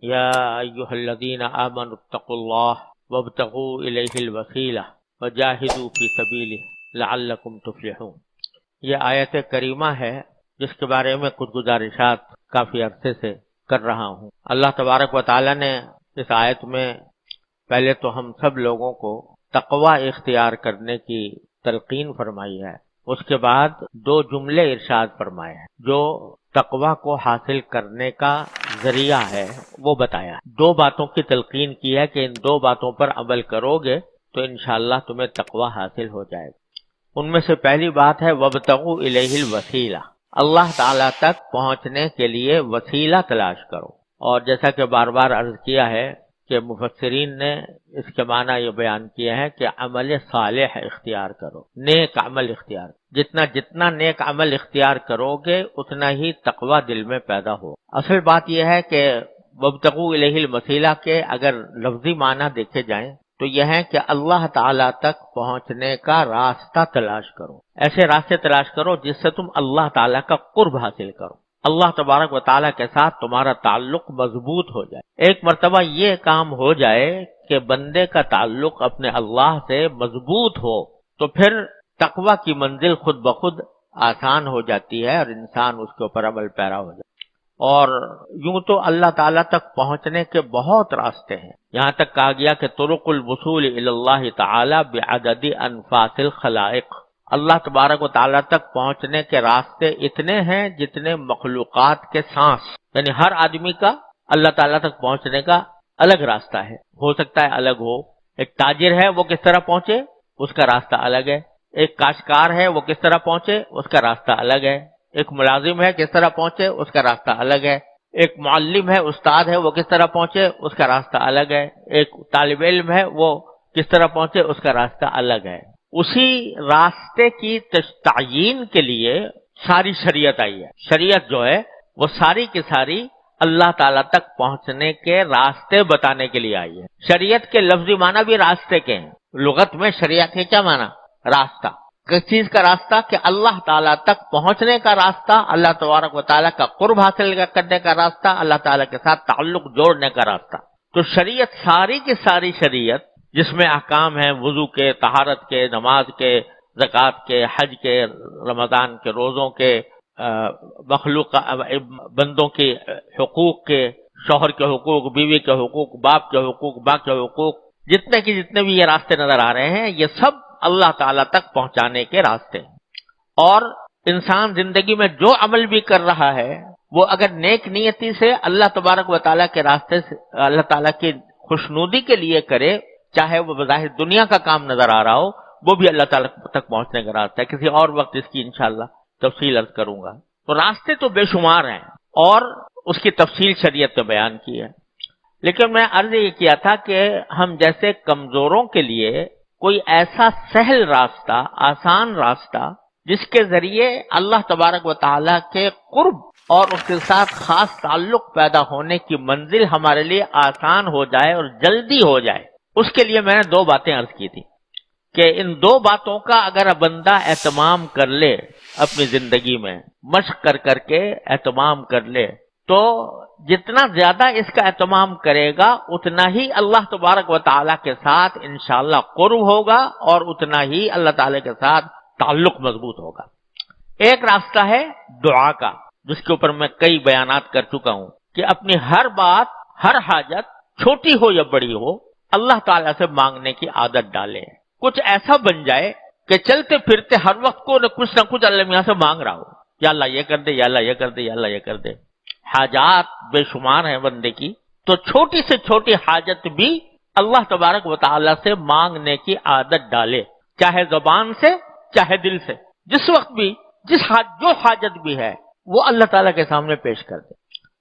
یا ایھا الذین آمنوا اتقوا اللہ وابتغوا الیہ الوسیلہ وجاہدوا فی سبیلہ لعلکم تفلحون۔ یہ آیت کریمہ ہے جس کے بارے میں کچھ گزارشات کافی عرصے سے کر رہا ہوں۔ اللہ تبارک و تعالی نے اس آیت میں پہلے تو ہم سب لوگوں کو تقوی اختیار کرنے کی تلقین فرمائی ہے، اس کے بعد دو جملے ارشاد فرمائے ہیں جو تقوی کو حاصل کرنے کا ذریعہ ہے وہ بتایا۔ دو باتوں کی تلقین کی ہے کہ ان دو باتوں پر عمل کرو گے تو انشاءاللہ تمہیں تقوی حاصل ہو جائے گا۔ ان میں سے پہلی بات ہے وابتغوا الیہ الوسیلہ، اللہ تعالیٰ تک پہنچنے کے لیے وسیلہ تلاش کرو۔ اور جیسا کہ بار بار عرض کیا ہے کہ مفسرین نے اس کے معنی یہ بیان کیا ہے کہ عمل صالح اختیار کرو، نیک عمل اختیار جتنا نیک عمل اختیار کرو گے اتنا ہی تقوی دل میں پیدا ہو۔ اصل بات یہ ہے کہ وابتغوا الیہ الوسیلہ کے اگر لفظی معنی دیکھے جائیں تو یہ ہے کہ اللہ تعالیٰ تک پہنچنے کا راستہ تلاش کرو، ایسے راستے تلاش کرو جس سے تم اللہ تعالیٰ کا قرب حاصل کرو، اللہ تبارک و تعالیٰ کے ساتھ تمہارا تعلق مضبوط ہو جائے۔ ایک مرتبہ یہ کام ہو جائے کہ بندے کا تعلق اپنے اللہ سے مضبوط ہو تو پھر تقوی کی منزل خود بخود آسان ہو جاتی ہے اور انسان اس کے اوپر عمل پیرا ہو جاتا ہے۔ اور یوں تو اللہ تعالیٰ تک پہنچنے کے بہت راستے ہیں، یہاں تک کہا گیا کہ طرق الوصول الی اللہ تعالی بعدد انفاس الخلائق، اللہ تبارک و تعالیٰ تک پہنچنے کے راستے اتنے ہیں جتنے مخلوقات کے سانس، یعنی ہر آدمی کا اللہ تعالیٰ تک پہنچنے کا الگ راستہ ہے، ہو سکتا ہے الگ ہو۔ ایک تاجر ہے وہ کس طرح پہنچے اس کا راستہ الگ ہے، ایک کاشتکار ہے وہ کس طرح پہنچے اس کا راستہ الگ ہے، ایک ملازم ہے کس طرح پہنچے اس کا راستہ الگ ہے، ایک معلم ہے استاد ہے وہ کس طرح پہنچے اس کا راستہ الگ ہے، ایک طالب علم ہے وہ کس طرح پہنچے اس کا راستہ الگ ہے۔ اسی راستے کی تعیین کے لیے ساری شریعت آئی ہے۔ شریعت جو ہے وہ ساری کی ساری اللہ تعالیٰ تک پہنچنے کے راستے بتانے کے لیے آئی ہے۔ شریعت کے لفظی معنی بھی راستے کے ہیں، لغت میں شریعت کے کیا معنی؟ راستہ۔ کس چیز کا راستہ؟ کہ اللہ تعالیٰ تک پہنچنے کا راستہ، اللہ تبارک و تعالیٰ کا قرب حاصل کرنے کا راستہ، اللہ تعالیٰ کے ساتھ تعلق جوڑنے کا راستہ۔ تو شریعت ساری کی ساری شریعت جس میں احکام ہیں وضو کے، طہارت کے، نماز کے، زکوٰۃ کے، حج کے، رمضان کے روزوں کے، مخلوق بندوں کے حقوق کے، شوہر کے حقوق، بیوی کے حقوق، باپ کے حقوق، ماں کے حقوق، جتنے بھی یہ راستے نظر آ رہے ہیں یہ سب اللہ تعالیٰ تک پہنچانے کے راستے ہیں۔ اور انسان زندگی میں جو عمل بھی کر رہا ہے وہ اگر نیک نیتی سے اللہ تبارک و تعالیٰ کے راستے سے، اللہ تعالیٰ کی خوشنودی کے لیے کرے، چاہے وہ بظاہر دنیا کا کام نظر آ رہا ہو وہ بھی اللہ تعالیٰ تک پہنچنے کا راستہ ہے۔ کسی اور وقت اس کی انشاءاللہ تفصیل عرض کروں گا۔ تو راستے تو بے شمار ہیں اور اس کی تفصیل شریعت میں بیان کی ہے، لیکن میں عرض یہ کیا تھا کہ ہم جیسے کمزوروں کے لیے کوئی ایسا سہل راستہ، آسان راستہ جس کے ذریعے اللہ تبارک و تعالیٰ کے قرب اور اس کے ساتھ خاص تعلق پیدا ہونے کی منزل ہمارے لیے آسان ہو جائے اور جلدی ہو جائے، اس کے لیے میں نے دو باتیں عرض کی تھی کہ ان دو باتوں کا اگر بندہ اہتمام کر لے اپنی زندگی میں، مشق کر کے اہتمام کر لے تو جتنا زیادہ اس کا اہتمام کرے گا اتنا ہی اللہ تبارک و تعالیٰ کے ساتھ انشاءاللہ قرب ہوگا اور اتنا ہی اللہ تعالیٰ کے ساتھ تعلق مضبوط ہوگا۔ ایک راستہ ہے دعا کا، جس کے اوپر میں کئی بیانات کر چکا ہوں کہ اپنی ہر بات، ہر حاجت چھوٹی ہو یا بڑی ہو اللہ تعالیٰ سے مانگنے کی عادت ڈالے، کچھ ایسا بن جائے کہ چلتے پھرتے ہر وقت کو نہ کچھ اللہ میاں سے مانگ رہا ہو، یا اللہ یہ کر دے، یا اللہ یہ کر دے، یا اللہ یہ کر دے۔ حاجات بے شمار ہیں بندے کی، تو چھوٹی سے چھوٹی حاجت بھی اللہ تبارک و تعالیٰ سے مانگنے کی عادت ڈالے، چاہے زبان سے چاہے دل سے، جس وقت بھی جو حاجت بھی ہے وہ اللہ تعالیٰ کے سامنے پیش کر دے۔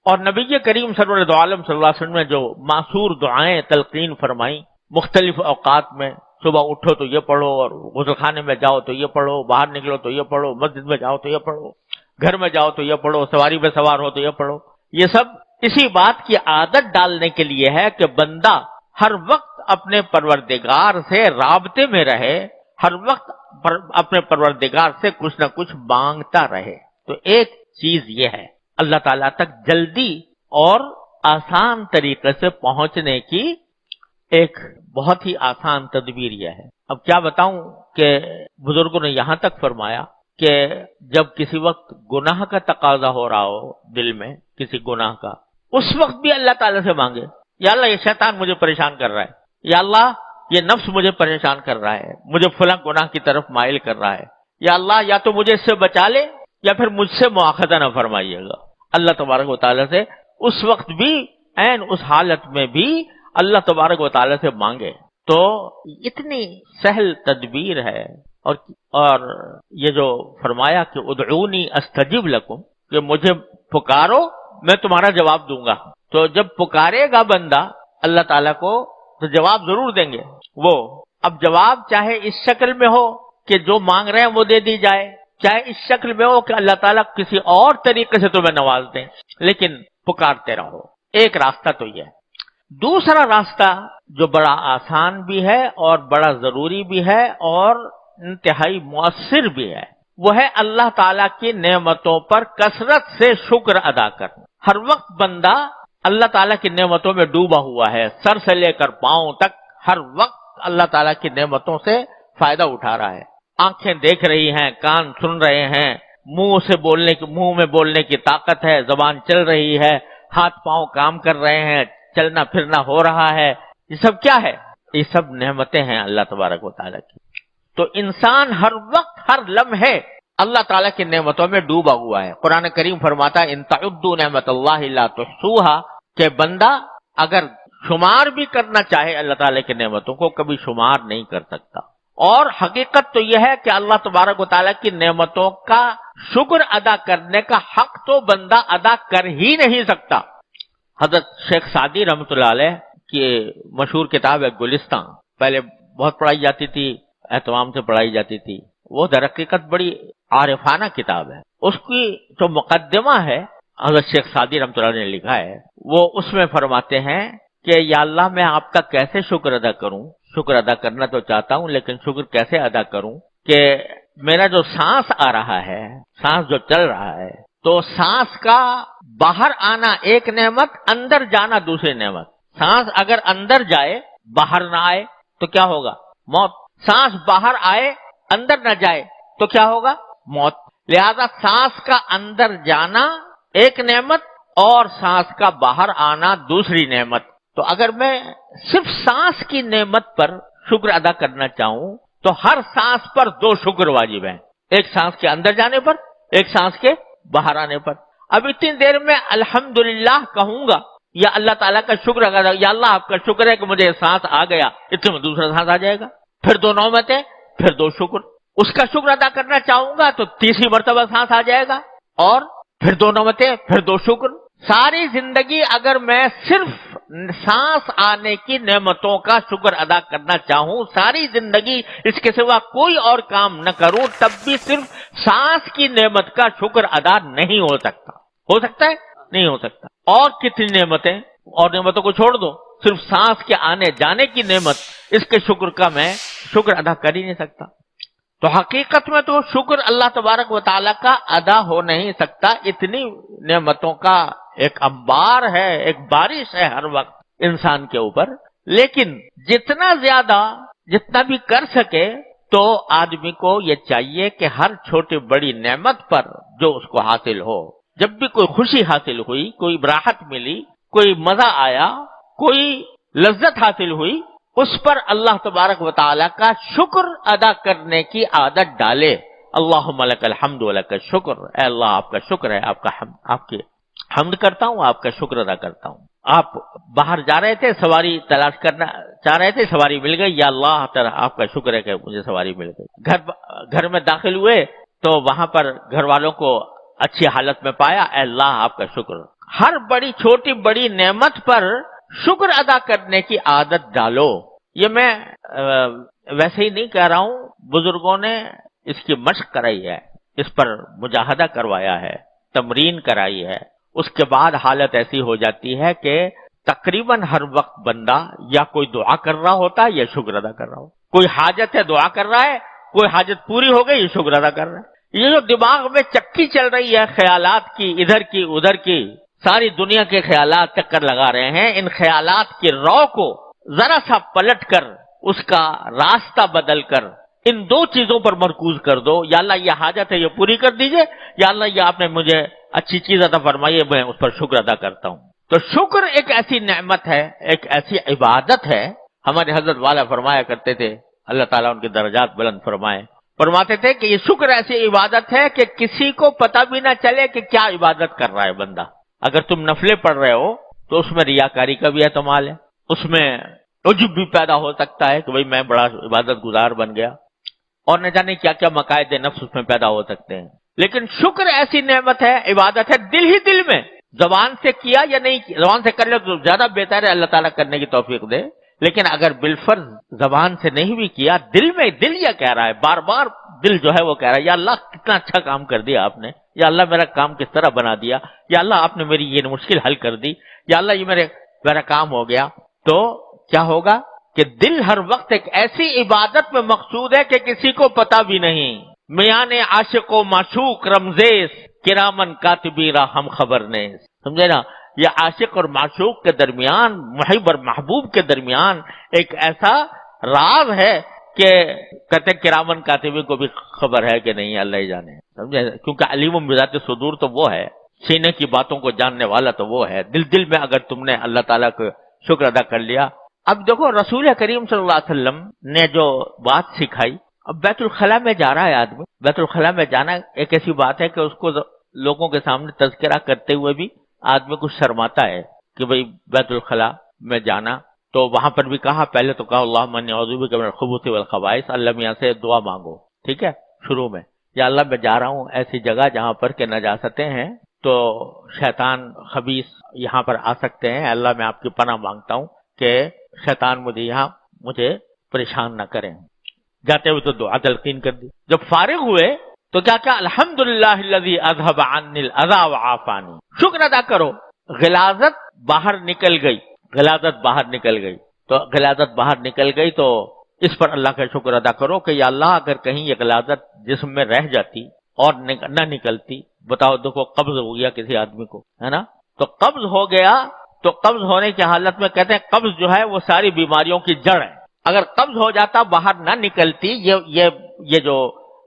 اور نبی کریم سرور دو عالم صلی اللہ علیہ وسلم نے جو معصور دعائیں تلقین فرمائیں مختلف اوقات میں، صبح اٹھو تو یہ پڑھو، اور غسل خانے میں جاؤ تو یہ پڑھو، باہر نکلو تو یہ پڑھو، مسجد میں جاؤ تو یہ پڑھو، گھر میں جاؤ تو یہ پڑھو، سواری پہ سوار ہو تو یہ پڑھو، یہ سب اسی بات کی عادت ڈالنے کے لیے ہے کہ بندہ ہر وقت اپنے پروردگار سے رابطے میں رہے، ہر وقت اپنے پروردگار سے کچھ نہ کچھ مانگتا رہے۔ تو ایک چیز یہ ہے اللہ تعالیٰ تک جلدی اور آسان طریقے سے پہنچنے کی ایک بہت ہی آسان تدبیر یہ ہے۔ اب کیا بتاؤں کہ بزرگوں نے یہاں تک فرمایا کہ جب کسی وقت گناہ کا تقاضا ہو رہا ہو دل میں کسی گناہ کا، اس وقت بھی اللہ تعالیٰ سے مانگے، یا اللہ یہ شیطان مجھے پریشان کر رہا ہے، یا اللہ یہ نفس مجھے پریشان کر رہا ہے، مجھے فلاں گناہ کی طرف مائل کر رہا ہے، یا اللہ یا تو مجھے اس سے بچا لے یا پھر مجھ سے مواخذہ نہ فرمائیے گا۔ اللہ تبارک و تعالیٰ سے اس وقت بھی، عین اس حالت میں بھی اللہ تبارک و تعالیٰ سے مانگے تو اتنی سہل تدبیر ہے۔ اور یہ جو فرمایا کہ ادعونی استجب لکم، کہ مجھے پکارو میں تمہارا جواب دوں گا، تو جب پکارے گا بندہ اللہ تعالیٰ کو تو جواب ضرور دیں گے وہ۔ اب جواب چاہے اس شکل میں ہو کہ جو مانگ رہے ہیں وہ دے دی جائے، چاہے اس شکل میں ہو کہ اللہ تعالیٰ کسی اور طریقے سے تمہیں نواز دیں، لیکن پکارتے رہو۔ ایک راستہ تو یہ ہے۔ دوسرا راستہ جو بڑا آسان بھی ہے اور بڑا ضروری بھی ہے اور انتہائی مؤثر بھی ہے، وہ ہے اللہ تعالیٰ کی نعمتوں پر کثرت سے شکر ادا کرنا۔ ہر وقت بندہ اللہ تعالیٰ کی نعمتوں میں ڈوبا ہوا ہے، سر سے لے کر پاؤں تک ہر وقت اللہ تعالیٰ کی نعمتوں سے فائدہ اٹھا رہا ہے۔ آنکھیں دیکھ رہی ہیں، کان سن رہے ہیں، منہ میں بولنے کی طاقت ہے، زبان چل رہی ہے، ہاتھ پاؤں کام کر رہے ہیں، چلنا پھرنا ہو رہا ہے۔ یہ سب کیا ہے؟ یہ سب نعمتیں ہیں اللہ تبارک و تعالیٰ کی۔ تو انسان ہر وقت ہر لمحے اللہ تعالیٰ کی نعمتوں میں ڈوبا ہوا ہے۔ قرآن کریم فرماتا ہے ان تعدوا نعمت اللہ لا تحصوها، کہ بندہ اگر شمار بھی کرنا چاہے اللہ تعالیٰ کی نعمتوں کو کبھی شمار نہیں کر سکتا۔ اور حقیقت تو یہ ہے کہ اللہ تبارک و تعالیٰ کی نعمتوں کا شکر ادا کرنے کا حق تو بندہ ادا کر ہی نہیں سکتا۔ حضرت شیخ سعدی رحمۃ اللہ علیہ کی مشہور کتاب ہے گلستان، پہلے بہت پڑھائی جاتی تھی، اہتمام سے پڑھائی جاتی تھی، وہ در حقیقت بڑی عارفانہ کتاب ہے۔ اس کی جو مقدمہ ہے حضرت شیخ سعدی رحمۃ اللہ نے لکھا ہے، وہ اس میں فرماتے ہیں کہ یا اللہ میں آپ کا کیسے شکر ادا کروں، شکر ادا کرنا تو چاہتا ہوں لیکن شکر کیسے ادا کروں کہ میرا جو سانس آ رہا ہے، سانس جو چل رہا ہے، تو سانس کا باہر آنا ایک نعمت، اندر جانا دوسری نعمت۔ سانس اگر اندر جائے باہر نہ آئے تو کیا ہوگا؟ موت۔ سانس باہر آئے اندر نہ جائے تو کیا ہوگا؟ موت۔ لہذا سانس کا اندر جانا ایک نعمت اور سانس کا باہر آنا دوسری نعمت۔ تو اگر میں صرف سانس کی نعمت پر شکر ادا کرنا چاہوں تو ہر سانس پر دو شکر واجب ہیں، ایک سانس کے اندر جانے پر، ایک سانس کے باہر آنے پر۔ اب اتنی دیر میں الحمدللہ کہوں گا یا اللہ تعالیٰ کا شکر ادا، یا اللہ آپ کا شکر ہے کہ مجھے سانس آ گیا، اتنے میں دوسرا سانس آ جائے گا، پھر دو نعمتیں، پھر دو شکر۔ اس کا شکر ادا کرنا چاہوں گا تو تیسری مرتبہ سانس آ جائے گا، اور پھر دو نعمتیں، پھر دو شکر۔ ساری زندگی اگر میں صرف سانس آنے کی نعمتوں کا شکر ادا کرنا چاہوں، ساری زندگی اس کے سوا کوئی اور کام نہ کروں، تب بھی صرف سانس کی نعمت کا شکر ادا نہیں ہو سکتا۔ ہو سکتا ہے؟ نہیں ہو سکتا۔ اور کتنی نعمتیں، اور نعمتوں کو چھوڑ دو، صرف سانس کے آنے جانے کی نعمت، اس کے شکر کا میں شکر ادا کر ہی نہیں سکتا۔ تو حقیقت میں تو شکر اللہ تبارک و تعالیٰ کا ادا ہو نہیں سکتا، اتنی نعمتوں کا ایک انبار ہے، ایک بارش ہے ہر وقت انسان کے اوپر۔ لیکن جتنا زیادہ جتنا بھی کر سکے تو آدمی کو یہ چاہیے کہ ہر چھوٹی بڑی نعمت پر جو اس کو حاصل ہو، جب بھی کوئی خوشی حاصل ہوئی، کوئی راحت ملی، کوئی مزہ آیا، کوئی لذت حاصل ہوئی، اس پر اللہ تبارک و تعالیٰ کا شکر ادا کرنے کی عادت ڈالے۔ اللہم لک الحمد و لک الشکر، اے اللہ آپ کا شکر ہے، آپ کی حمد کرتا ہوں، آپ کا شکر ادا کرتا ہوں۔ آپ باہر جا رہے تھے، سواری تلاش کرنا چاہ رہے تھے، سواری مل گئی، یا اللہ تعالیٰ آپ کا شکر ہے کہ مجھے سواری مل گئی۔ گھر میں داخل ہوئے تو وہاں پر گھر والوں کو اچھی حالت میں پایا، اے اللہ آپ کا شکر۔ ہر بڑی چھوٹی بڑی نعمت پر شکر ادا کرنے کی عادت ڈالو۔ یہ میں ویسے ہی نہیں کہہ رہا ہوں، بزرگوں نے اس کی مشق کرائی ہے، اس پر مجاہدہ کروایا ہے، تمرین کرائی ہے۔ اس کے بعد حالت ایسی ہو جاتی ہے کہ تقریباً ہر وقت بندہ یا کوئی دعا کر رہا ہوتا ہے یا شکر ادا کر رہا ہو۔ کوئی حاجت ہے دعا کر رہا ہے، کوئی حاجت پوری ہو گئی یہ شکر ادا کر رہا ہے۔ یہ جو دماغ میں چکی چل رہی ہے خیالات کی، ادھر کی ادھر کی، ساری دنیا کے خیالات چکر لگا رہے ہیں، ان خیالات کی رو کو ذرا سا پلٹ کر، اس کا راستہ بدل کر ان دو چیزوں پر مرکوز کر دو. یا اللہ یہ حاجت ہے، یہ پوری کر دیجئے، یا اللہ یہ آپ نے مجھے اچھی چیز عطا فرمائی ہے، میں اس پر شکر ادا کرتا ہوں. تو شکر ایک ایسی نعمت ہے، ایک ایسی عبادت ہے. ہمارے حضرت والا فرمایا کرتے تھے، اللہ تعالیٰ ان کے درجات بلند فرمائے، فرماتے تھے کہ یہ شکر ایسی عبادت ہے کہ کسی کو پتہ بھی نہ چلے کہ کیا عبادت کر رہا ہے بندہ. اگر تم نفلیں پڑھ رہے ہو تو اس میں ریاکاری کا بھی احتمال ہے، اس میں عجب بھی پیدا ہو سکتا ہے کہ بھئی میں بڑا عبادت گزار بن گیا، اور نہ جانے کیا کیا مقاصد نفس اس میں پیدا ہو سکتے ہیں. لیکن شکر ایسی نعمت ہے، عبادت ہے، دل ہی دل میں. زبان سے کیا یا نہیں کیا، زبان سے کر لے تو زیادہ بہتر ہے، اللہ تعالیٰ کرنے کی توفیق دے. لیکن اگر بالفرض زبان سے نہیں بھی کیا، دل میں، دل یہ کہہ رہا ہے، بار بار دل جو ہے وہ کہہ رہا ہے یا اللہ کتنا اچھا کام کر دیا آپ نے، یا اللہ میرا کام کس طرح بنا دیا، یا اللہ آپ نے میری یہ مشکل حل کر دی، یا اللہ یہ میرا کام ہو گیا. تو کیا ہوگا کہ دل ہر وقت ایک ایسی عبادت میں مقصود ہے کہ کسی کو پتہ بھی نہیں. میان عاشق و معشوق رمزیس کرامن کاتبیرا ہم خبر نیز. سمجھے نا، یہ عاشق اور معشوق کے درمیان، محب اور محبوب کے درمیان ایک ایسا راز ہے کہ کہتے ہیں کرامن کاتبین کو بھی خبر ہے کہ نہیں، اللہ ہی جانے. سمجھے، کیونکہ علیم بذات صدور تو وہ ہے، سینے کی باتوں کو جاننے والا تو وہ ہے. دل دل میں اگر تم نے اللہ تعالیٰ کو شکر ادا کر لیا. اب دیکھو رسول کریم صلی اللہ علیہ وسلم نے جو بات سکھائی، اب بیت الخلاء میں جا رہا ہے آدمی، بیت الخلاء میں جانا ایک ایسی بات ہے کہ اس کو لوگوں کے سامنے تذکرہ کرتے ہوئے بھی آدمی کچھ شرماتا ہے کہ بھئی بیت الخلاء میں جانا. تو وہاں پر بھی کہا، پہلے تو کہا اللہم انی اعوذ بک من الخبث والخبائث، اللہ میاں سے دعا مانگو، ٹھیک ہے. شروع میں یا اللہ میں جا رہا ہوں ایسی جگہ جہاں پر کہ نجاستیں ہیں، تو شیطان خبیث یہاں پر آ سکتے ہیں، اللہ میں آپ کی پناہ مانگتا ہوں کہ شیطان مجھے پریشان نہ کریں. جاتے ہوئے تو دعا تلقین کر دی. جب فارغ ہوئے تو کیا الحمدللہ الذی اذھب عنی الاذی وعافانی. شکر ادا کرو، غلاظت باہر نکل گئی، غلاظت باہر نکل گئی. تو غلاظت باہر نکل گئی تو اس پر اللہ کا شکر ادا کرو کہ یا اللہ اگر کہیں یہ غلاظت جسم میں رہ جاتی اور نہ نکلتی، بتاؤ دیکھو قبض ہو گیا کسی آدمی کو، ہے نا، تو قبض ہو گیا، تو قبض ہونے کی حالت میں کہتے ہیں قبض جو ہے وہ ساری بیماریوں کی جڑ ہے. اگر قبض ہو جاتا، باہر نہ نکلتی، یہ جو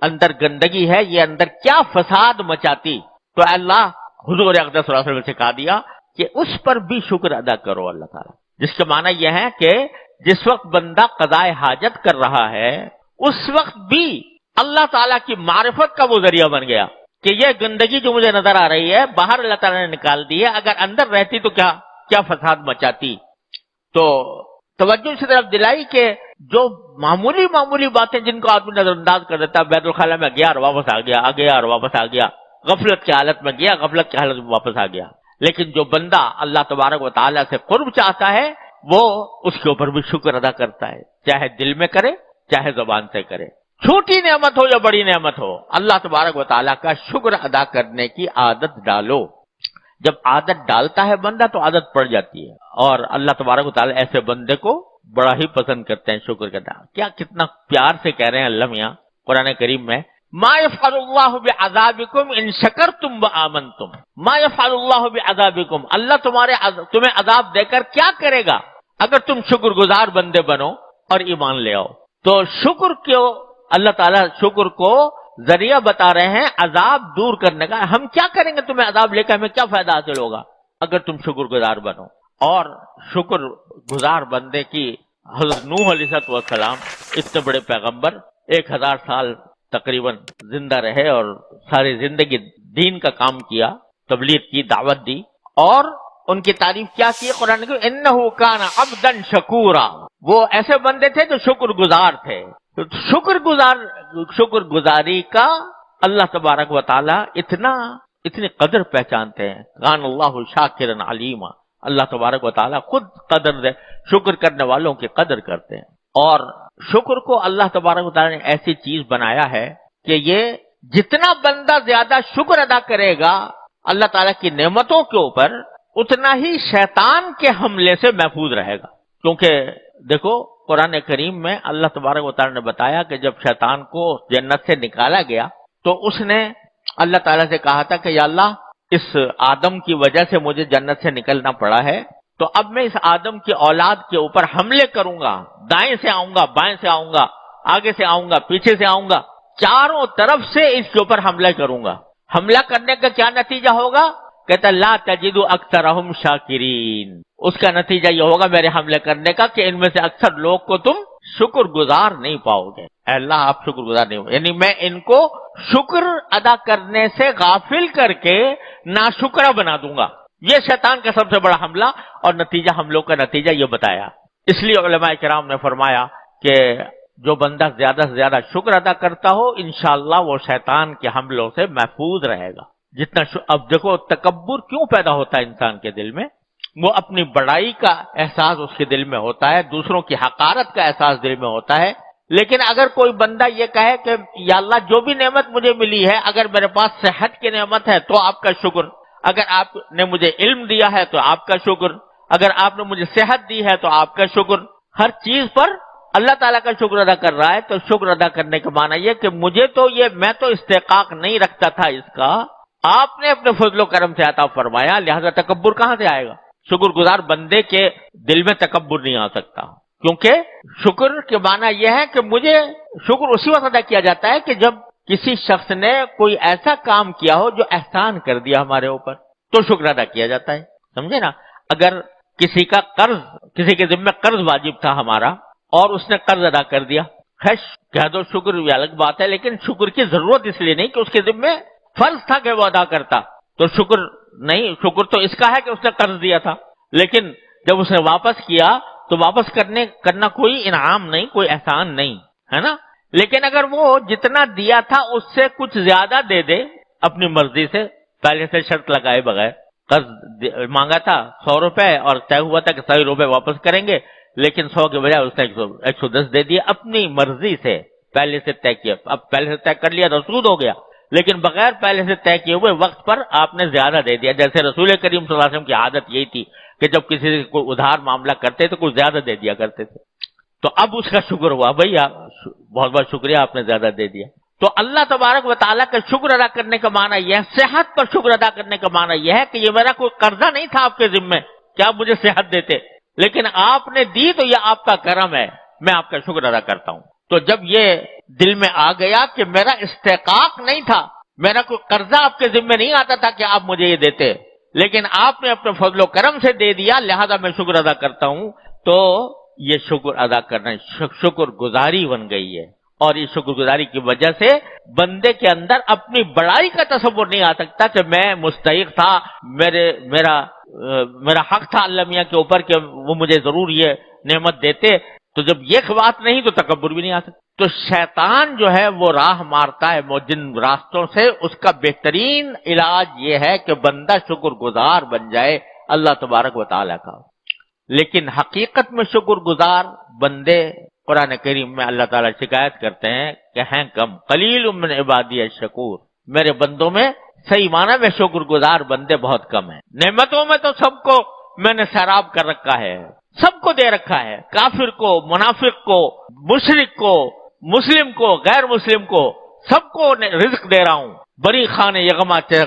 اندر گندگی ہے یہ اندر کیا فساد مچاتی. تو اللہ حضور اقدس صلی اللہ علیہ وسلم نے سکھا دیا کہ اس پر بھی شکر ادا کرو اللہ تعالیٰ. جس کے معنی یہ ہے کہ جس وقت بندہ قضاء حاجت کر رہا ہے اس وقت بھی اللہ تعالیٰ کی معرفت کا وہ ذریعہ بن گیا کہ یہ گندگی جو مجھے نظر آ رہی ہے باہر اللہ تعالیٰ نے نکال دی ہے، اگر اندر رہتی تو کیا فساد مچاتی. تو توجہ اس طرف دلائی کہ جو معمولی باتیں جن کو آدمی نظر انداز کر دیتا ہے، بیت الخلاء میں گیا اور واپس آ گیا اور واپس آ گیا، غفلت کی حالت میں گیا، غفلت کی حالت میں واپس آ گیا. لیکن جو بندہ اللہ تبارک و تعالیٰ سے قرب چاہتا ہے وہ اس کے اوپر بھی شکر ادا کرتا ہے، چاہے دل میں کرے چاہے زبان سے کرے. چھوٹی نعمت ہو یا بڑی نعمت ہو، اللہ تبارک و تعالیٰ کا شکر ادا کرنے کی عادت ڈالو. جب عادت ڈالتا ہے بندہ تو عادت پڑ جاتی ہے، اور اللہ تبارک و تعالیٰ ایسے بندے کو بڑا ہی پسند کرتے ہیں شکر کرنا. کیا کتنا پیار سے کہہ رہے ہیں اللہ میاں قرآن کریم میں، ما یفعل اللہ بعذابکم ان شکرتم وآمنتم. ما یفعل اللہ بعذابکم، اللہ تمہیں عذاب دے کر کیا کرے گا اگر تم شکر گزار بندے بنو اور ایمان لے آؤ. تو شکر کیوں اللہ تعالیٰ شکر کو ذریعہ بتا رہے ہیں عذاب دور کرنے کا. ہم کیا کریں گے تمہیں عذاب لے کے، ہمیں کیا فائدہ حاصل ہوگا اگر تم شکر گزار بنو. اور شکر گزار بندے کی حضرت نوح علیہ السلام اتنے بڑے پیغمبر 1000 سال تقریباً زندہ رہے اور ساری زندگی دین کا کام کیا، تبلیغ کی، دعوت دی، اور ان کی تعریف کیا کی قرآن نے، انہ کان عبدا شکورا. وہ ایسے بندے تھے جو شکر گزار تھے. شکر گزاری کا اللہ تبارک و تعالی اتنی قدر پہچانتے ہیں. کان اللہ شاکرا علیما، اللہ تبارک و تعالی خود شکر کرنے والوں کی قدر کرتے ہیں. اور شکر کو اللہ تبارک و تعالی نے ایسی چیز بنایا ہے کہ یہ جتنا بندہ زیادہ شکر ادا کرے گا اللہ تعالیٰ کی نعمتوں کے اوپر، اتنا ہی شیطان کے حملے سے محفوظ رہے گا. کیونکہ دیکھو قرآن کریم میں اللہ تبارک و تعالیٰ نے بتایا کہ جب شیطان کو جنت سے نکالا گیا تو اس نے اللہ تعالیٰ سے کہا تھا کہ یا اللہ اس آدم کی وجہ سے مجھے جنت سے نکلنا پڑا ہے، تو اب میں اس آدم کی اولاد کے اوپر حملے کروں گا، دائیں سے آؤں گا، بائیں سے آؤں گا، آگے سے آؤں گا، پیچھے سے آؤں گا، چاروں طرف سے اس کے اوپر حملہ کروں گا۔ حملہ کرنے کا کیا نتیجہ ہوگا؟ کہتا لا تجد اکثرہم شاکرین، اس کا نتیجہ یہ ہوگا میرے حملے کرنے کا کہ ان میں سے اکثر لوگ کو تم شکر گزار نہیں پاؤ گے۔ اے اللہ آپ شکر گزار نہیں ہو، یعنی میں ان کو شکر ادا کرنے سے غافل کر کے ناشکرہ بنا دوں گا۔ یہ شیطان کا سب سے بڑا حملہ اور نتیجہ، ہم لوگ کا نتیجہ یہ بتایا۔ اس لیے علماء کرام نے فرمایا کہ جو بندہ زیادہ سے زیادہ شکر ادا کرتا ہو انشاءاللہ وہ شیطان کے حملوں سے محفوظ رہے گا۔ جتنا اب دیکھو تکبر کیوں پیدا ہوتا ہے انسان کے دل میں؟ وہ اپنی بڑائی کا احساس اس کے دل میں ہوتا ہے، دوسروں کی حقارت کا احساس دل میں ہوتا ہے۔ لیکن اگر کوئی بندہ یہ کہے کہ یا اللہ جو بھی نعمت مجھے ملی ہے، اگر میرے پاس صحت کی نعمت ہے تو آپ کا شکر، اگر آپ نے مجھے علم دیا ہے تو آپ کا شکر، اگر آپ نے مجھے صحت دی ہے تو آپ کا شکر، ہر چیز پر اللہ تعالیٰ کا شکر ادا کر رہا ہے، تو شکر ادا کرنے کا معنی یہ کہ مجھے تو میں تو استحقاق نہیں رکھتا تھا اس کا، آپ نے اپنے فضل و کرم سے عطا فرمایا، لہذا تکبر کہاں سے آئے گا؟ شکر گزار بندے کے دل میں تکبر نہیں آ سکتا، کیونکہ شکر کے معنی یہ ہے کہ مجھے شکر اسی وقت ادا کیا جاتا ہے کہ جب کسی شخص نے کوئی ایسا کام کیا ہو جو احسان کر دیا ہمارے اوپر، تو شکر ادا کیا جاتا ہے، سمجھے نا؟ اگر کسی کا قرض، کسی کے ذمہ قرض واجب تھا ہمارا اور اس نے قرض ادا کر دیا، خیر کہہ دو شکر، یہ الگ بات ہے، لیکن شکر کی ضرورت اس لیے نہیں کہ اس کے ذمہ فرض تھا کہ وہ ادا کرتا، تو شکر نہیں، شکر تو اس کا ہے کہ اس نے قرض دیا تھا، لیکن جب اس نے واپس کیا تو واپس کرنا کوئی انعام نہیں، کوئی احسان نہیں ہے نا۔ لیکن اگر وہ جتنا دیا تھا اس سے کچھ زیادہ دے دے اپنی مرضی سے، پہلے سے شرط لگائے بغیر، قرض مانگا تھا 100 روپے اور طے ہوا تھا کہ 100 روپے واپس کریں گے، لیکن 100 کے بجائے اس نے 110 دے دیا اپنی مرضی سے، پہلے سے طے کیا، اب پہلے سے طے کر لیا تو سود ہو گیا، لیکن بغیر پہلے سے طے کیے ہوئے وقت پر آپ نے زیادہ دے دیا، جیسے رسول کریم صلی اللہ علیہ وسلم کی عادت یہی تھی کہ جب کسی سے کوئی ادھار معاملہ کرتے تو کچھ زیادہ دے دیا کرتے تھے، تو اب اس کا شکر ہوا، بھائی بہت بہت شکریہ آپ نے زیادہ دے دیا۔ تو اللہ تبارک و تعالیٰ کا شکر ادا کرنے کا معنی یہ ہے، صحت پر شکر ادا کرنے کا معنی یہ ہے کہ یہ میرا کوئی قرضہ نہیں تھا آپ کے ذمہ کہ آپ مجھے صحت دیتے، لیکن آپ نے دی تو یہ آپ کا کرم ہے، میں آپ کا شکر ادا کرتا ہوں۔ تو جب یہ دل میں آ گیا کہ میرا استحقاق نہیں تھا، میرا کوئی قرضہ آپ کے ذمہ نہیں آتا تھا کہ آپ مجھے یہ دیتے، لیکن آپ نے اپنے فضل و کرم سے دے دیا، لہذا میں شکر ادا کرتا ہوں، تو یہ شکر ادا کرنا شکر گزاری بن گئی ہے، اور یہ شکر گزاری کی وجہ سے بندے کے اندر اپنی بڑائی کا تصور نہیں آ سکتا کہ میں مستحق تھا، میرا حق تھا اللہ میاں کے اوپر کہ وہ مجھے ضرور یہ نعمت دیتے، تو جب یہ بات نہیں تو تکبر بھی نہیں آ سکتا۔ تو شیطان جو ہے وہ راہ مارتا ہے جن راستوں سے، اس کا بہترین علاج یہ ہے کہ بندہ شکر گزار بن جائے اللہ تبارک و تعالیٰ کا۔ لیکن حقیقت میں شکر گزار بندے قرآن کریم میں اللہ تعالیٰ شکایت کرتے ہیں کہ ہیں کم، قلیل من عبادی الشکور، میرے بندوں میں صحیح معنی میں شکر گزار بندے بہت کم ہیں۔ نعمتوں میں تو سب کو میں نے سیراب کر رکھا ہے، سب کو دے رکھا ہے، کافر کو، منافق کو، مشرک کو، مسلم کو، غیر مسلم کو، سب کو رزق دے رہا ہوں۔ بری خان یغما چے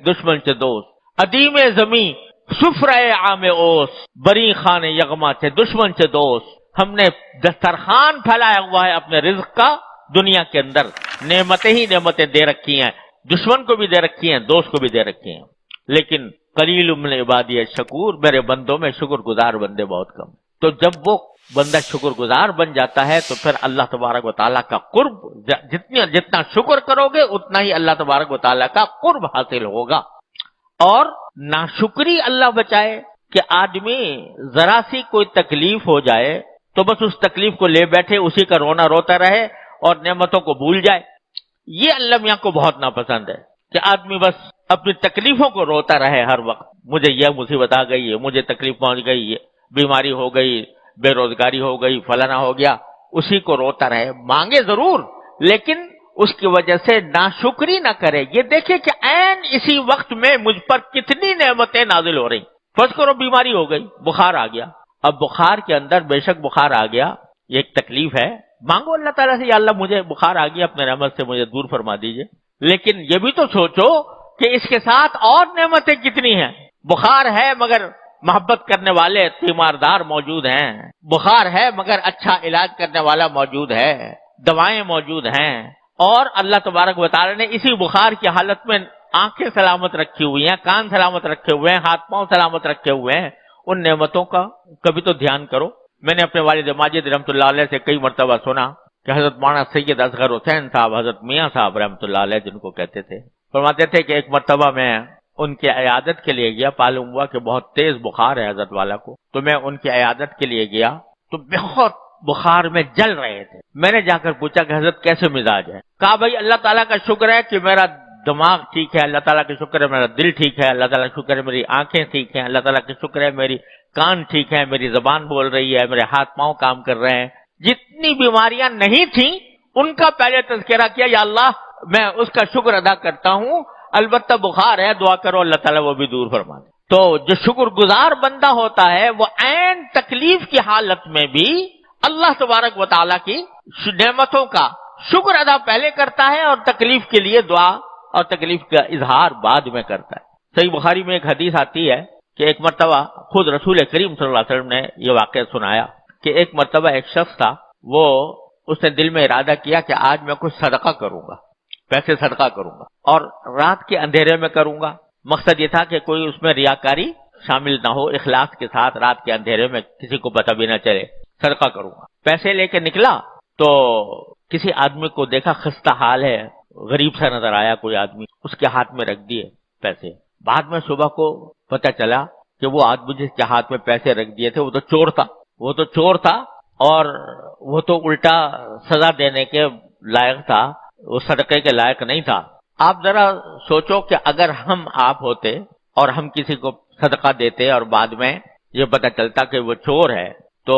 دشمن چے دوست، ادیم زمیں سفرۂ عام اوس، بری خان یغما چے دشمن چے دوست، ہم نے دسترخوان پھیلایا ہوا ہے اپنے رزق کا دنیا کے اندر، نعمتیں ہی نعمتیں دے رکھی ہیں، دشمن کو بھی دے رکھی ہیں، دوست کو بھی دے رکھی ہیں، لیکن قلیل من عبادی الشکور، میرے بندوں میں شکر گزار بندے بہت کم۔ تو جب وہ بندہ شکر گزار بن جاتا ہے تو پھر اللہ تبارک و تعالیٰ کا قرب، جتنا شکر کرو گے اتنا ہی اللہ تبارک و تعالیٰ کا قرب حاصل ہوگا۔ اور ناشکری اللہ بچائے کہ آدمی ذرا سی کوئی تکلیف ہو جائے تو بس اس تکلیف کو لے بیٹھے، اسی کا رونا روتا رہے اور نعمتوں کو بھول جائے، یہ اللہ میاں کو بہت ناپسند ہے کہ آدمی بس اپنی تکلیفوں کو روتا رہے ہر وقت، مجھے یہ مصیبت آ گئی ہے، مجھے تکلیف پہنچ گئی ہے، بیماری ہو گئی، بے روزگاری ہو گئی، فلانا ہو گیا، اسی کو روتا رہے، مانگے ضرور لیکن اس کی وجہ سے ناشکری نہ کرے۔ یہ دیکھیں کہ عین اسی وقت میں مجھ پر کتنی نعمتیں نازل ہو رہی، فرض کرو بیماری ہو گئی، بخار آ گیا، اب بخار کے اندر بے شک بخار آ گیا، یہ ایک تکلیف ہے، مانگو اللہ تعالیٰ سے یا اللہ مجھے بخار آ گیا، اپنے رحمت سے مجھے دور فرما دیجئے، لیکن یہ بھی تو سوچو کہ اس کے ساتھ اور نعمتیں کتنی ہیں. بخار ہے مگر محبت کرنے والے تیماردار موجود ہیں، بخار ہے مگر اچھا علاج کرنے والا موجود ہے، دوائیں موجود ہیں، اور اللہ تبارک و تعالی نے اسی بخار کی حالت میں آنکھیں سلامت رکھی ہوئی ہیں، کان سلامت رکھے ہوئے ہیں، ہاتھ پاؤں سلامت رکھے ہوئے ہیں. ان نعمتوں کا کبھی تو دھیان کرو. میں نے اپنے والد ماجد رحمۃ اللہ علیہ سے کئی مرتبہ سنا کہ حضرت مولانا سید اصغر حسین صاحب، حضرت میاں صاحب رحمۃ اللہ علیہ جن کو کہتے تھے، فرماتے تھے کہ ایک مرتبہ میں ان کی عیادت کے لیے گیا. معلوم ہوا کہ بہت تیز بخار ہے حضرت والا کو، تو میں ان کی عیادت کے لیے گیا تو بہت بخار میں جل رہے تھے. میں نے جا کر پوچھا کہ حضرت کیسے مزاج ہے؟ کہا بھائی اللہ تعالیٰ کا شکر ہے کہ میرا دماغ ٹھیک ہے، اللہ تعالیٰ کا شکر ہے میرا دل ٹھیک ہے، اللہ تعالیٰ کا شکر ہے میری آنکھیں ٹھیک ہیں، اللہ تعالیٰ کا شکر ہے میری کان ٹھیک ہے، میری زبان بول رہی ہے، میرے ہاتھ پاؤں کام کر رہے ہیں. جتنی بیماریاں نہیں تھیں ان کا پہلے تذکرہ کیا، یا اللہ میں اس کا شکر ادا کرتا ہوں، البتہ بخار ہے، دعا کرو اللہ تعالیٰ وہ بھی دور فرما دے. تو جو شکر گزار بندہ ہوتا ہے وہ عین تکلیف کی حالت میں بھی اللہ تبارک و تعالیٰ کی نعمتوں کا شکر ادا پہلے کرتا ہے اور تکلیف کے لیے دعا اور تکلیف کا اظہار بعد میں کرتا ہے. صحیح بخاری میں ایک حدیث آتی ہے کہ ایک مرتبہ خود رسول کریم صلی اللہ علیہ وسلم نے یہ واقعہ سنایا کہ ایک مرتبہ ایک شخص تھا، وہ اس نے دل میں ارادہ کیا کہ آج میں کچھ صدقہ کروں گا، پیسے صدقہ کروں گا، اور رات کے اندھیرے میں کروں گا. مقصد یہ تھا کہ کوئی اس میں ریاکاری شامل نہ ہو، اخلاص کے ساتھ رات کے اندھیرے میں کسی کو پتہ بھی نہ چلے صدقہ کروں گا. پیسے لے کے نکلا تو کسی آدمی کو دیکھا خستہ حال ہے، غریب سا نظر آیا کوئی آدمی، اس کے ہاتھ میں رکھ دیے پیسے. بعد میں صبح کو پتہ چلا کہ وہ آدمی جس کے ہاتھ میں پیسے رکھ دیے تھے وہ تو چور تھا اور وہ تو الٹا سزا دینے کے لائق تھا، وہ صدقے کے لائق نہیں تھا. آپ ذرا سوچو کہ اگر ہم آپ ہوتے اور ہم کسی کو صدقہ دیتے اور بعد میں یہ پتہ چلتا کہ وہ چور ہے تو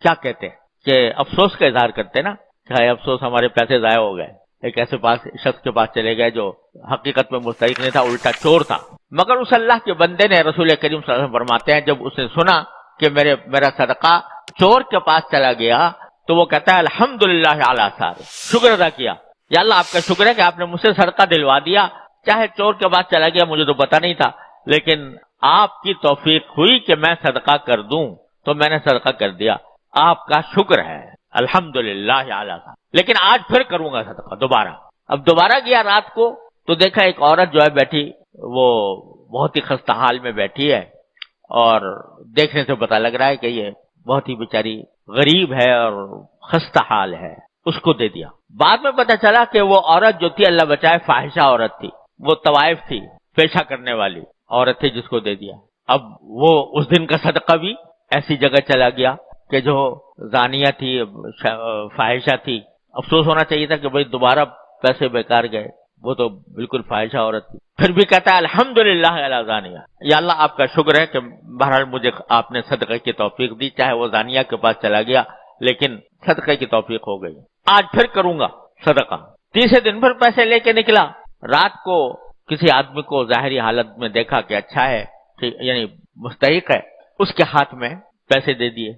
کیا کہتے کہ افسوس کا اظہار کرتے نا کہ افسوس ہمارے پیسے ضائع ہو گئے. ایک ایسے شخص کے پاس چلے گئے جو حقیقت میں مستحق نہیں تھا، الٹا چور تھا. مگر اس اللہ کے بندے نے، رسول کریم صلی اللہ علیہ وسلم فرماتے ہیں، جب اس نے سنا کہ میرا صدقہ چور کے پاس چلا گیا تو وہ کہتا ہے الحمدللہ علی صادق، شکر ادا کیا، یا اللہ آپ کا شکر ہے کہ آپ نے مجھ سے صدقہ دلوا دیا، چاہے چور کے پاس چلا گیا مجھے تو پتہ نہیں تھا، لیکن آپ کی توفیق ہوئی کہ میں صدقہ کر دوں تو میں نے صدقہ کر دیا، آپ کا شکر ہے، الحمدللہ علی صادق. لیکن آج پھر کروں گا صدقہ دوبارہ. اب دوبارہ گیا رات کو تو دیکھا ایک عورت جو ہے بیٹھی، وہ بہت ہی خستہ حال میں بیٹھی ہے اور دیکھنے سے پتہ لگ رہا ہے کہ یہ بہت ہی بیچاری غریب ہے اور خستہ حال ہے. اس کو دے دیا. بعد میں پتہ چلا کہ وہ عورت جو تھی اللہ بچائے فاحشہ عورت تھی، وہ طوائف تھی، پیشہ کرنے والی عورت تھی جس کو دے دیا. اب وہ اس دن کا صدقہ بھی ایسی جگہ چلا گیا کہ جو زانیہ تھی، فاحشہ تھی. افسوس ہونا چاہیے تھا کہ بھئی دوبارہ پیسے بیکار گئے، وہ تو بالکل فاحشہ عورت تھی. پھر بھی کہتا ہے الحمدللہ علی زانیہ، یا اللہ آپ کا شکر ہے کہ بہرحال مجھے آپ نے صدقے کی توفیق دی، چاہے وہ زانیہ کے پاس چلا گیا لیکن صدقے کی توفیق ہو گئی، آج پھر کروں گا صدقہ. تیسرے دن پھر پیسے لے کے نکلا. رات کو کسی آدمی کو ظاہری حالت میں دیکھا کہ اچھا ہے، یعنی مستحق ہے، اس کے ہاتھ میں پیسے دے دیے.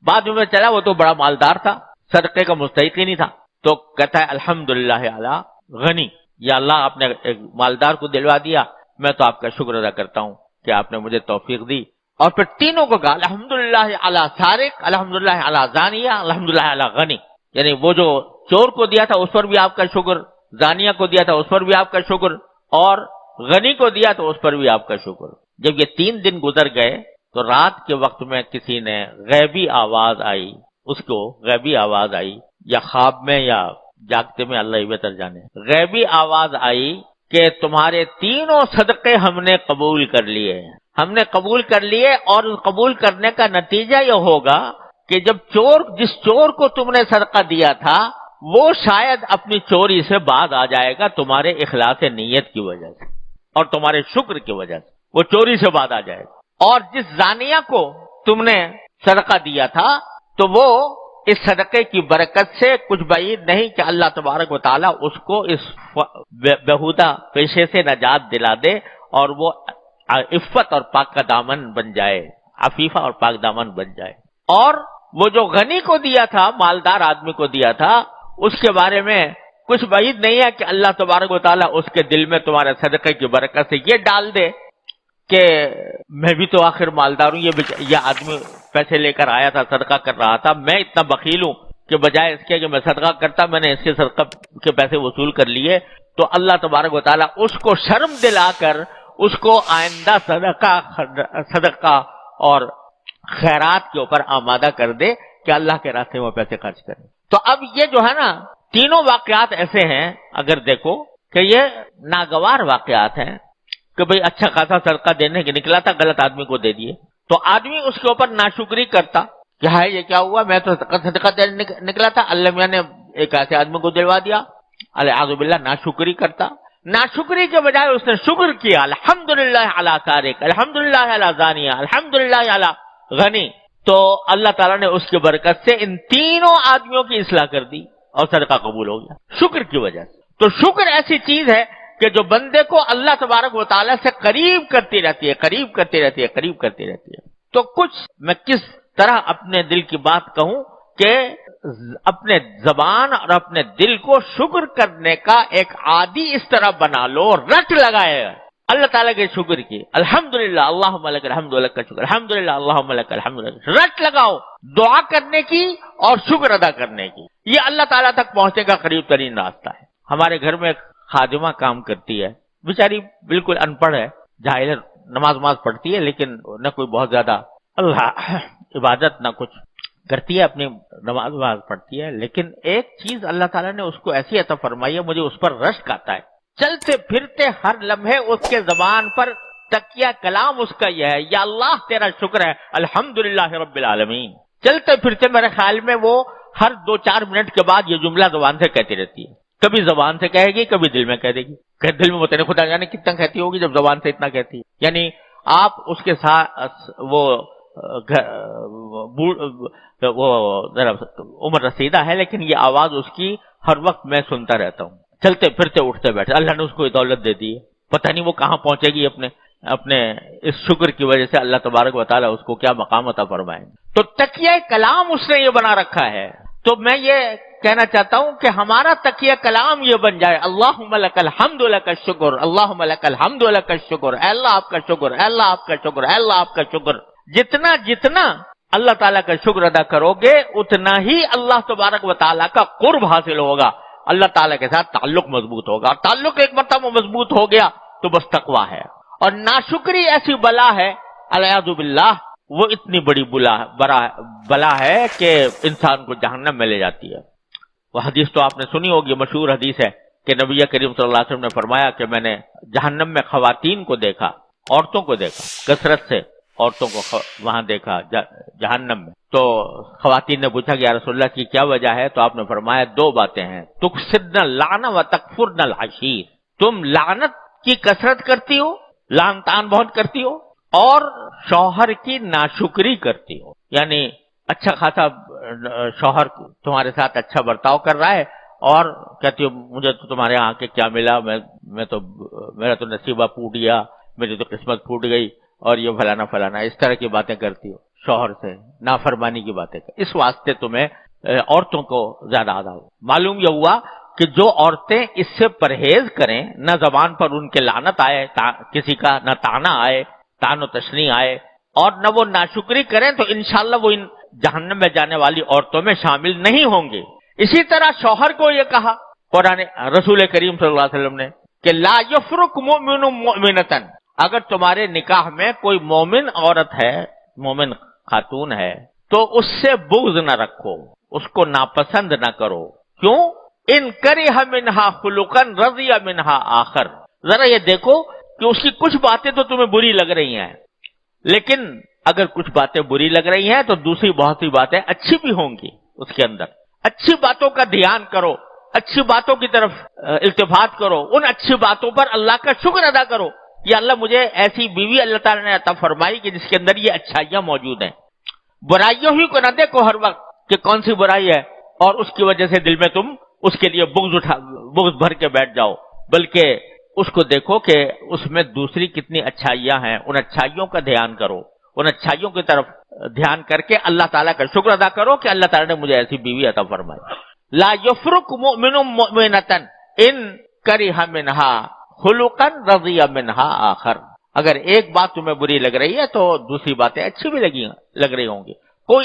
بعد میں چلا وہ تو بڑا مالدار تھا، صدقے کا مستحق ہی نہیں تھا. تو کہتا ہے الحمدللہ علی غنی، یا اللہ آپ نے ایک مالدار کو دلوا دیا، میں تو آپ کا شکر ادا کرتا ہوں کہ آپ نے مجھے توفیق دی. اور پھر تینوں کو کہا الحمدللہ علی سارق، الحمدللہ علی زانیہ، الحمدللہ علی غنی. یعنی وہ جو چور کو دیا تھا اس پر بھی آپ کا شکر، زانیہ کو دیا تھا اس پر بھی آپ کا شکر، اور غنی کو دیا تو اس پر بھی آپ کا شکر. جب یہ 3 دن گزر گئے تو رات کے وقت میں کسی نے غیبی آواز آئی، اس کو غیبی آواز آئی، یا خواب میں یا جاگتے میں اللہ ہی بہتر جانے، غیبی آواز آئی کہ تمہارے تینوں صدقے ہم نے قبول کر لیے، ہم نے قبول کر لیے. اور قبول کرنے کا نتیجہ یہ ہوگا کہ جب جس چور کو تم نے صدقہ دیا تھا وہ شاید اپنی چوری سے باز آ جائے گا تمہارے اخلاص نیت کی وجہ سے اور تمہارے شکر کی وجہ سے، وہ چوری سے باز آ جائے گا. اور جس زانیہ کو تم نے صدقہ دیا تھا تو وہ اس صدقے کی برکت سے کچھ بعید نہیں کہ اللہ تبارک و تعالیٰ اس کو اس بیہودہ پیشے سے نجات دلا دے اور وہ عفت اور پاک کا دامن بن جائے، عفیفہ اور پاک دامن بن جائے. اور وہ جو غنی کو دیا تھا، مالدار آدمی کو دیا تھا، اس کے بارے میں کچھ بعید نہیں ہے کہ اللہ تبارک و تعالیٰ اس کے دل میں تمہارے صدقے کی برکت سے یہ ڈال دے کہ میں بھی تو آخر مالدار ہوں، یہ آدمی پیسے لے کر آیا تھا، صدقہ کر رہا تھا، میں اتنا بخیل ہوں کہ بجائے اس کے کہ میں صدقہ کرتا میں نے اس کے صدقہ کے پیسے وصول کر لیے. تو اللہ تبارک و تعالیٰ اس کو شرم دلا کر اس کو آئندہ صدقہ اور خیرات کے اوپر آمادہ کر دے کہ اللہ کے راستے میں پیسے خرچ کرے. تو اب یہ جو ہے نا تینوں واقعات ایسے ہیں اگر دیکھو کہ یہ ناگوار واقعات ہیں کہ بھئی اچھا خاصا صدقہ دینے کے نکلا تھا، غلط آدمی کو دے دیے. تو آدمی اس کے اوپر ناشکری کرتا کہ ہائے یہ کیا ہوا، میں تو صدقہ دینے نکلا تھا، اللہ میاں نے ایک ایسے آدمی کو دلوا دیا. اعوذ باللہ، ناشکری کرتا. ناشکری کے بجائے اس نے شکر کیا، الحمدللہ علی تارک، الحمدللہ علی زانیہ، الحمدللہ علی غنی. تو اللہ تعالیٰ نے اس کی برکت سے ان تینوں آدمیوں کی اصلاح کر دی اور صدقہ قبول ہو گیا شکر کی وجہ سے. تو شکر ایسی چیز ہے کہ جو بندے کو اللہ تبارک و تعالیٰ سے قریب کرتی رہتی ہے، قریب کرتی رہتی ہے، قریب کرتی رہتی ہے. تو کچھ میں کس طرح اپنے دل کی بات کہوں کہ اپنے زبان اور اپنے دل کو شکر کرنے کا ایک عادی اس طرح بنا لو، رٹ لگائے اللہ تعالیٰ کے شکر کی. الحمدللہ اللہم لک الحمد لک کا شکر، الحمدللہ اللہم لک الحمد لک، رٹ لگاؤ دعا کرنے کی اور شکر ادا کرنے کی. یہ اللہ تعالیٰ تک پہنچنے کا قریب ترین راستہ ہے. ہمارے گھر میں خادمہ کام کرتی ہے، بیچاری بالکل ان پڑھ ہے، جاہل، نماز پڑھتی ہے لیکن نہ کوئی بہت زیادہ اللہ عبادت نہ کچھ کرتی ہے، اپنی نماز پڑھتی ہے. لیکن ایک چیز اللہ تعالیٰ نے اس کو ایسی عطا فرمائی ہے، مجھے اس پر رشک آتا ہے. چلتے پھرتے ہر لمحے اس کے زبان پر تکیہ کلام اس کا یہ ہے، یا اللہ تیرا شکر ہے، الحمدللہ رب العالمین. چلتے پھرتے میرے خیال میں وہ ہر 2-4 منٹ کے بعد یہ جملہ زبان سے کہتی رہتی ہے. کبھی زبان سے کہے گی، کبھی دل میں کہہ دے گی. کہ دل میں بتانے خدا جانے کتنا کہتی ہوگی جب زبان سے اتنا کہتی ہے. یعنی آپ اس کے ساتھ وہ ذرا عمر رسیدہ ہے لیکن یہ آواز اس کی ہر وقت میں سنتا رہتا ہوں، چلتے پھرتے اٹھتے بیٹھتے. اللہ نے اس کو دولت دے دی ہے، پتہ نہیں وہ کہاں پہنچے گی اپنے اس شکر کی وجہ سے. اللہ تبارک و تعالیٰ اس کو کیا مقام عطا فرمائے. تو تکیہ کلام اس نے یہ بنا رکھا ہے. تو میں یہ کہنا چاہتا ہوں کہ ہمارا تکیہ کلام یہ بن جائے، اللہم لک الحمد لک الشکر، اللہم لک الحمد لک الشکر، اے اللہ آپ کا شکر، اے اللہ آپ کا شکر، اے اللہ آپ کا شکر. جتنا اللہ تعالیٰ کا شکر ادا کرو گے اتنا ہی اللہ تبارک و تعالیٰ کا قرب حاصل ہوگا، اللہ تعالیٰ کے ساتھ تعلق مضبوط ہوگا. اور تعلق ایک مرتبہ مضبوط ہو گیا تو بس تقویٰ ہے. اور ناشکری ایسی بلا ہے الیاذ باللہ، وہ اتنی بڑی بلا ہے کہ انسان کو جہنم میں لے جاتی ہے. وہ حدیث تو آپ نے سنی ہوگی، مشہور حدیث ہے کہ نبی کریم صلی اللہ علیہ وسلم نے فرمایا کہ میں نے جہنم میں خواتین کو دیکھا، عورتوں کو دیکھا، کثرت سے عورتوں کو وہاں دیکھا جہنم میں. تو خواتین نے پوچھا کہ یا رسول اللہ کی کیا وجہ ہے؟ تو آپ نے فرمایا 2 باتیں ہیں، تکسرن اللعن و تکفرن العشیر. تم لعنت کی کثرت کرتی ہو، لعن طعن بہت کرتی ہو، اور شوہر کی ناشکری کرتی ہو. یعنی اچھا خاصا شوہر تمہارے ساتھ اچھا برتاؤ کر رہا ہے اور کہتی ہو مجھے تو تمہارے یہاں کے کیا ملا، میرا تو نصیبہ پھوٹ گیا، میری تو قسمت پھوٹ گئی، اور یہ فلانا اس طرح کی باتیں کرتی ہو، شوہر سے نافرمانی کی باتیں کر. اس واسطے تمہیں عورتوں کو زیادہ آدھا ہو. معلوم یہ ہوا کہ جو عورتیں اس سے پرہیز کریں، نہ زبان پر ان کے لعنت آئے کسی کا، نہ تانا آئے، تان و تشنیع آئے، اور نہ وہ ناشکری کریں، تو انشاءاللہ وہ ان جہنم میں جانے والی عورتوں میں شامل نہیں ہوں گے. اسی طرح شوہر کو یہ کہا قرآن رسول کریم صلی اللہ علیہ وسلم نے کہ لا یفرق مؤمن مؤمنۃ، اگر تمہارے نکاح میں کوئی مومن عورت ہے، مومن خاتون ہے، تو اس سے بغض نہ رکھو، اس کو ناپسند نہ کرو. کیوں؟ ان کرہ منہا خلقا رضی منہا آخر. ذرا یہ دیکھو کہ اس کی کچھ باتیں تو تمہیں بری لگ رہی ہیں، لیکن اگر کچھ باتیں بری لگ رہی ہیں تو دوسری بہت سی باتیں اچھی بھی ہوں گی اس کے اندر. اچھی باتوں کا دھیان کرو، اچھی باتوں کی طرف التفات کرو، ان اچھی باتوں پر اللہ کا شکر ادا کرو. یا اللہ مجھے ایسی بیوی اللہ تعالیٰ نے عطا فرمائی کہ جس کے اندر یہ اچھائیاں موجود ہیں. برائیوں ہی کو نہ دیکھو ہر وقت کہ کون سی برائی ہے اور اس کی وجہ سے دل میں تم اس کے لیے بغض بھر کے بیٹھ جاؤ، بلکہ اس کو دیکھو کہ اس میں دوسری کتنی اچھائیاں ہیں. ان اچھائیوں کا دھیان کرو، ان اچھائیوں کی طرف دھیان کر کے اللہ تعالیٰ کا شکر ادا کرو کہ اللہ تعالیٰ نے مجھے ایسی بیوی عطا فرمائی. لا یفرق مؤمن مؤمنۃ ان کرہ منہا خلقا رضی منہا آخر. اگر ایک بات تمہیں بری لگ رہی ہے تو دوسری باتیں اچھی بھی لگ رہی ہوں گی.